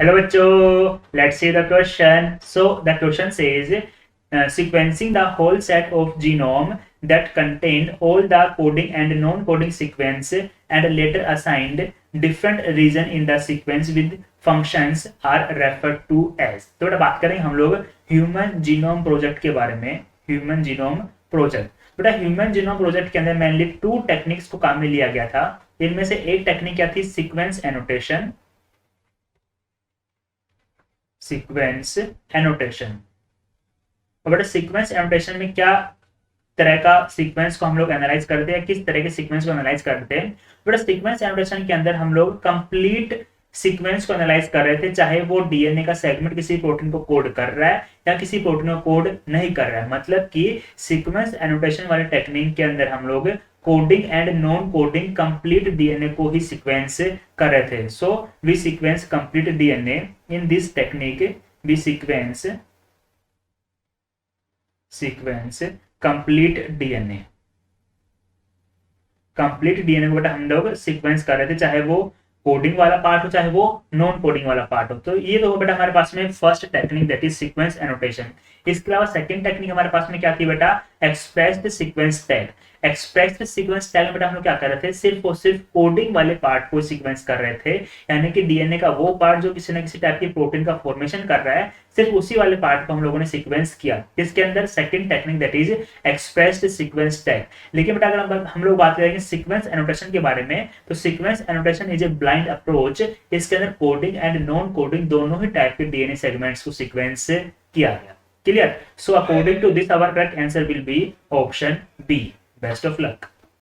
Hello बच्चों, let's see the question. So the question says, sequencing the whole set of genome that contained all the coding and non-coding sequence and later assigned different region in the sequence with functions are referred to as. तो बेटा बात करेंगे हम लोग human genome project के बारे में. Human genome project, बेटा ह्यूमन जीनोम प्रोजेक्ट के अंदर मेनली 2 टेक्निक्स को काम में लिया गया था. इनमें से एक टेक्निक क्या थी? Sequence annotation. Sequence annotation. और बेटा सीक्वेंस एनोटेशन में क्या तरह का सीक्वेंस को हम लोग एनालाइज करते हैं, किस तरह के सीक्वेंस को एनालाइज करते हैं? बेटा सीक्वेंस एनोटेशन के अंदर हम लोग कंप्लीट सीक्वेंस को एनालाइज कर रहे थे, चाहे वो डीएनए का सेगमेंट किसी प्रोटीन को कोड कर रहा है या किसी प्रोटीन को कोड नहीं कर रहा है. मतलब कि सीक्वेंस एनोटेशन वाले टेक्निक के अंदर हम लोग coding and non coding complete DNA को ही सीक्वेंस कर रहे थे. So we sequence complete DNA in this technique. We sequence complete DNA. Complete DNA को बेटा हम लोग सीक्वेंस कर रहे थे, चाहे वो कोडिंग वाला पार्ट हो चाहे वो नॉन कोडिंग वाला पार्ट हो. तो ये तो बेटा हमारे पास में first technique, that is sequence annotation. इसके अलावा सेकंड टेक्निक हमारे पास में क्या थी बेटा? Expressed sequence tag. Expressed sequence tag में बेटा हम लोग क्या कर रहे थे? सिर्फ और सिर्फ कोडिंग वाले पार्ट को सीक्वेंस कर रहे थे, यानी कि डीएनए का वो पार्ट जो किसी न किसी टाइप की प्रोटीन का फॉर्मेशन कर रहा है, सिर्फ उसी वाले पार्ट को हम लोगों ने सीक्वेंस किया. इसके अंदर second technique that is expressed sequence tag. लेकिन बेटा अगर हम लोग बात करेंगे सीक्वेंस एनोटेशन के बारे में, तो sequence annotation is a blind approach. इसके अंदर कोडिंग एंड नॉन कोडिंग दोनों ही टाइप के डीएनए सेगमेंट्स को सीक्वेंस किया गया. Clear? So according to this, our correct answer will be option B. Best of luck.